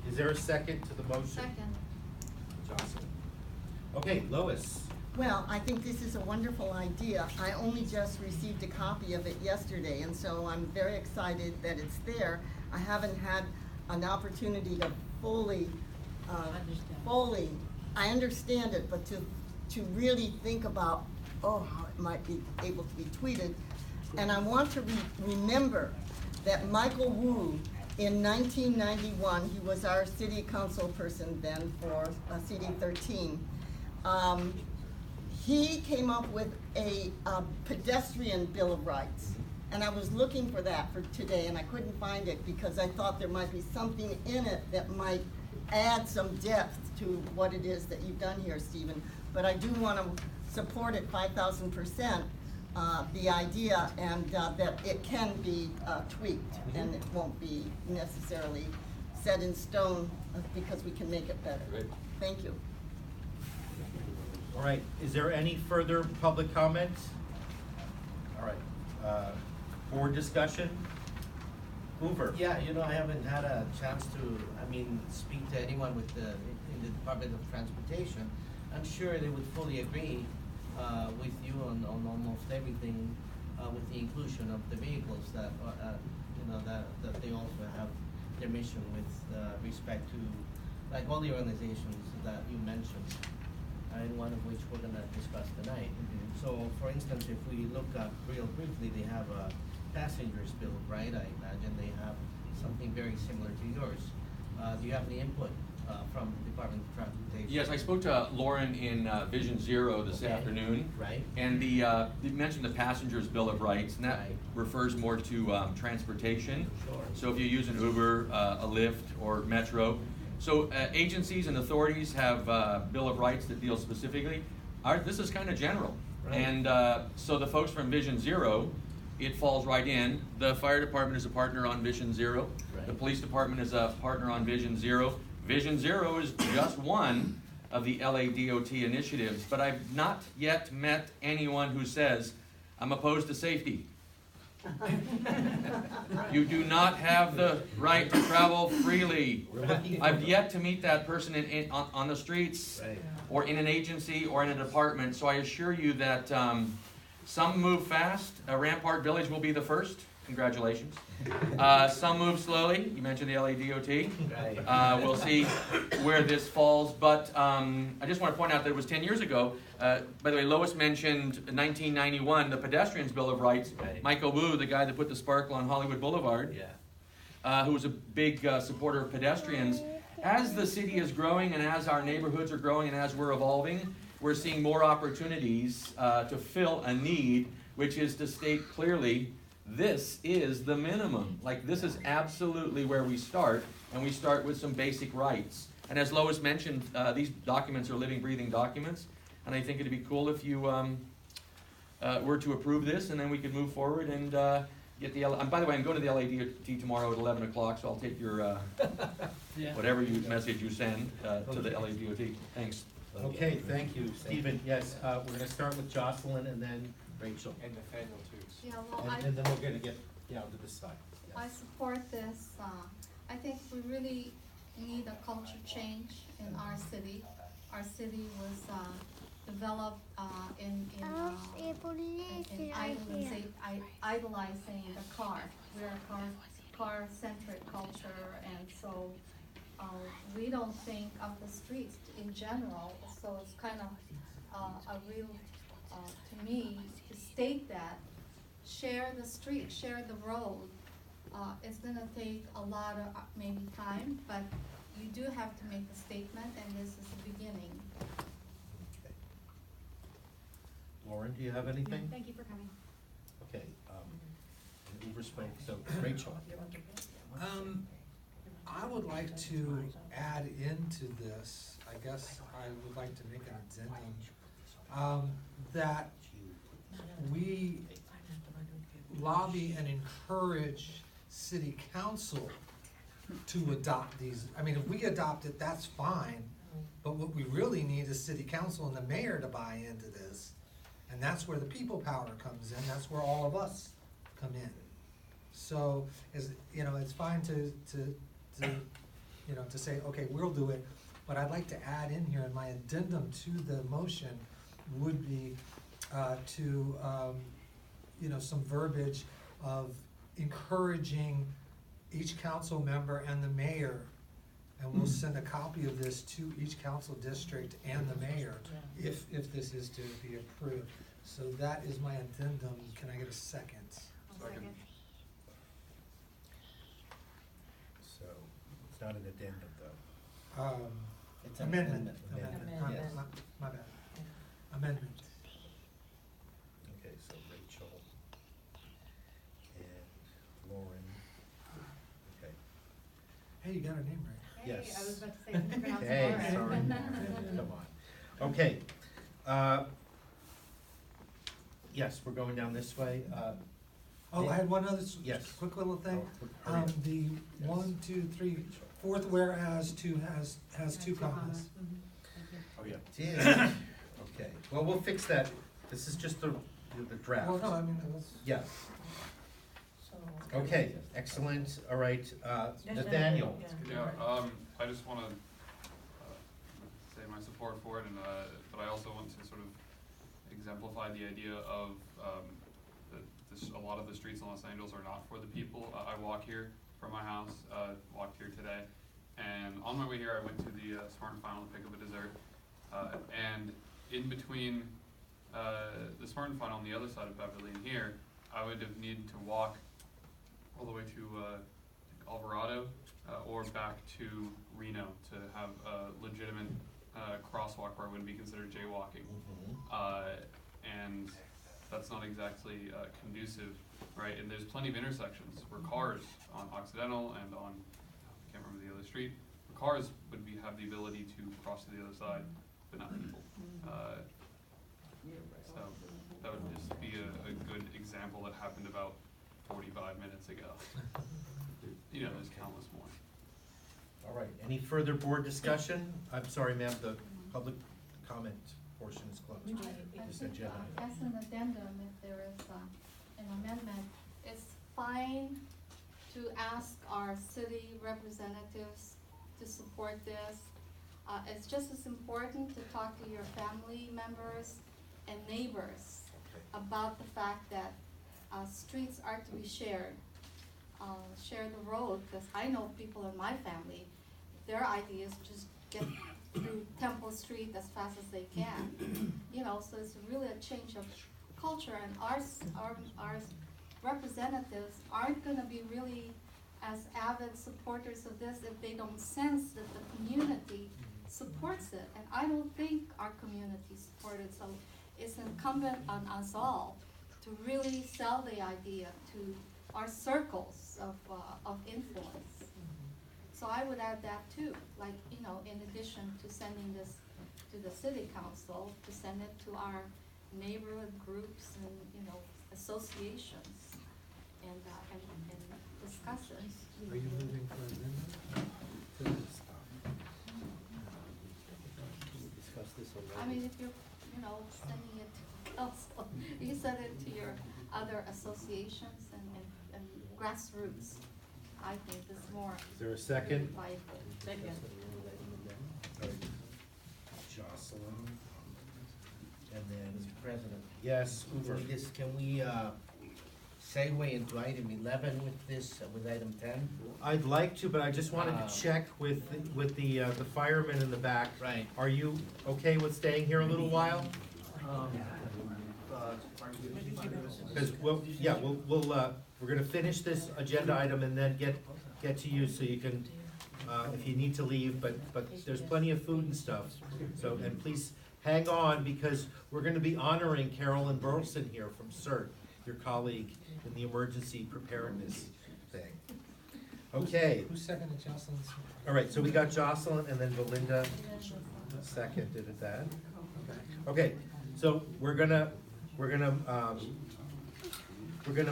Is there a second to the motion? Second. Jocelyn. Okay, Lois. Well, I think this is a wonderful idea. I only just received a copy of it yesterday, and so I'm very excited that it's there. I haven't had an opportunity to fully, I understand it, but to really think about, how it might be able to be tweeted. And I want to remember that Michael Wu, in 1991, he was our city council person then for CD 13. He came up with a pedestrian Bill of Rights. And I was looking for that for today, and I couldn't find it because I thought there might be something in it that might add some depth to what it is that you've done here, Stephen. But I do want to support it 5,000%, the idea, and that it can be tweaked, and it won't be necessarily set in stone because we can make it better. Great. Thank you. All right, is there any further public comments? All right, board discussion? Hoover? Yeah, I haven't had a chance to, speak to anyone in the Department of Transportation. I'm sure they would fully agree with you on almost everything with the inclusion of the vehicles that, that they also have their mission with respect to, like all the organizations that you mentioned, and one of which we're gonna discuss tonight. So, for instance, if we look at real briefly, they have a passengers bill, right? I imagine they have something very similar to yours. Do you have any input from the Department of Transportation? Yes, I spoke to Lauren in Vision Zero this afternoon. Right. And you mentioned the Passengers Bill of Rights, and that Right. refers more to transportation. Sure. So if you use an Uber, a Lyft, or Metro. So agencies and authorities have Bill of Rights that deal specifically. This is kind of general. Right. And so the folks from Vision Zero, it falls right in. The fire department is a partner on Vision Zero. Right. The police department is a partner on Vision Zero. Vision Zero is just one of the LADOT initiatives, but I've not yet met anyone who says, I'm opposed to safety. You do not have the right to travel freely. I've yet to meet that person on the streets, Right. or in an agency, or in a department, so I assure you that some move fast. Rampart Village will be the first. Congratulations. Some move slowly. You mentioned the LADOT. Right. We'll see where this falls, but I just want to point out that it was 10 years ago. By the way, Lois mentioned 1991, the Pedestrians Bill of Rights. Right. Michael Wu, the guy that put the sparkle on Hollywood Boulevard, Yeah. who was a big supporter of pedestrians. As the city is growing, and as our neighborhoods are growing, and as we're evolving, we're seeing more opportunities to fill a need, which is to state clearly, this is the minimum. Like, this is absolutely where we start, and we start with some basic rights. And as Lois mentioned, these documents are living, breathing documents, and I think it'd be cool if you were to approve this, and then we could move forward and get the, by the way, I'm going to the LADOT tomorrow at 11 o'clock, so I'll take your, whatever message you send to the LADOT. Thanks. Okay, thank you, Stephen. Yes, we're gonna start with Jocelyn and then Rachel. And Nathaniel too. Yeah, well, And then we're gonna get down to this side. Yes. I support this. I think we really need a culture change in our city. Our city was developed in idolizing the car. We're a car-centric culture, and so we don't think of the streets in general. So it's kind of a real, to me, to state that, share the street, share the road. It's gonna take a lot of maybe time, but you do have to make a statement, and this is the beginning. Lauren, do you have anything? Thank you for coming. Okay, Hoover spoke, so Rachel. I would like to add into this, I guess I would like to make an addendum, that we lobby and encourage city council to adopt these. I mean, if we adopt it, that's fine, but what we really need is city council and the mayor to buy into this. And that's where the people power comes in, that's where all of us come in. So, it's fine to you know, to say, okay, we'll do it. But I'd like to add in here, and my addendum to the motion would be, you know, some verbiage of encouraging each council member and the mayor, and we'll send a copy of this to each council district and the mayor if this is to be approved. So that is my addendum. Can I get a second? Second. So, it's not an addendum, though. It's an Amendment. amendment. Amendment. Yes. My bad. Amendment. Okay, so Rachel and Lauren. Okay. Hey, you got her name right. Hey, Yes. I was about to say, you pronounce Hey, it sorry. alright. Come on. Okay. Yes, we're going down this way. Oh, I had one other Yes. quick little thing. Oh, hurry up. The Yes. 1, 2, 3, fourth whereas two has two commas. Oh, yeah. Cheers. Okay, well, we'll fix that. This is just the draft. Well, no, I mean, it was. Yeah, okay, excellent, all right, Nathaniel. Yeah, I just wanna, say my support for it, and, but I also want to sort of exemplify the idea of, that a lot of the streets in Los Angeles are not for the people. I walk here from my house, walked here today, and on my way here, I went to the, Smart and Final to pick up a dessert, and in between, the Smart and Final on the other side of Beverly and here, I would have needed to walk all the way to Alvarado or back to Reno to have a legitimate crosswalk where I wouldn't be considered jaywalking. And that's not exactly conducive, right? And there's plenty of intersections where cars on Occidental and on, I can't remember the other street, where cars would have the ability to cross to the other side, but not people. So that would just be a good example that happened about 45 minutes ago. You know, there's countless more. All right, any further board discussion? I'm sorry, ma'am, the public comment portion is closed. I This think, agenda. as an addendum, if there is an amendment, it's fine to ask our city representatives to support this. It's just as important to talk to your family members and neighbors about the fact that streets are to be shared. Share the road, because I know people in my family, their idea is just get through Temple Street as fast as they can. You know, so it's really a change of culture, and our representatives aren't gonna be really as avid supporters of this if they don't sense that the community supports it. And I don't think our community supports it, so it's incumbent on us all to really sell the idea to our circles of influence. So I would add that too, like, you know, in addition to sending this to the city council, to send it to our neighborhood groups and, you know, associations and discuss it. Are you moving for amendment to this? Discuss this I mean, if you're, you know, sending it to council, you send it to your other associations and grassroots. I think this is more Is there a second? viable. All right. Jocelyn. And then, Mr. President, yes, Hoover. can we segue into item 11 with this, with item 10? I'd like to, but I just wanted to check with the firemen in the back. Right. Are you okay with staying here a little while? Because we're gonna finish this agenda item and then get to you so you can, if you need to leave, but there's plenty of food and stuff. So, and please hang on, because we're gonna be honoring Carolyn Burleson here from CERT, your colleague in the emergency preparedness thing. Okay, Who seconded Jocelyn's? all right, so we got Jocelyn and then Belinda seconded at that. Okay, so we're gonna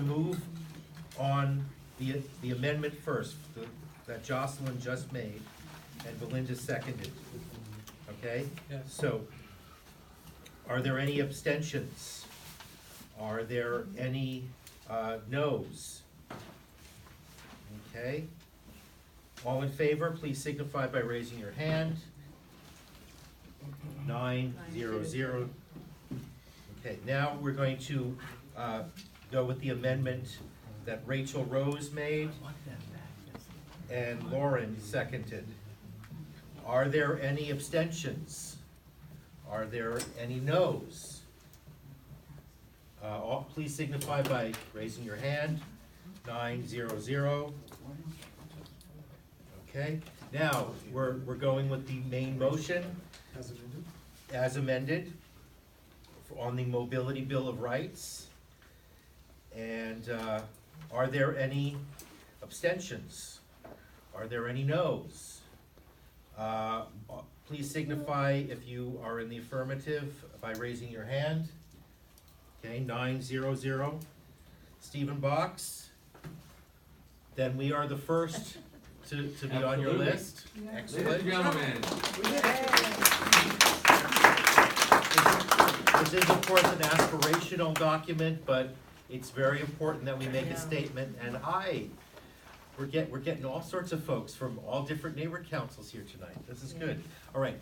move on the amendment first, that Jocelyn just made and Belinda seconded, okay? Yes. So, are there any abstentions? Are there any noes? Okay, All in favor, please signify by raising your hand. 900. Okay, now we're going to go with the amendment that Rachel Rose made and Lauren seconded. Are there any abstentions? Are there any noes? Please signify by raising your hand. 900. Okay, now we're going with the main motion as amended on the Mobility Bill of Rights. And are there any abstentions? Are there any noes? Please signify if you are in the affirmative by raising your hand. Okay, 900. Stephen Box? Then we are the first to be on your Absolutely. list. Ladies Excellent. and gentlemen, This is of course an aspirational document, but it's very important that we make a statement, and we're getting all sorts of folks from all different neighborhood councils here tonight. This is good. All right.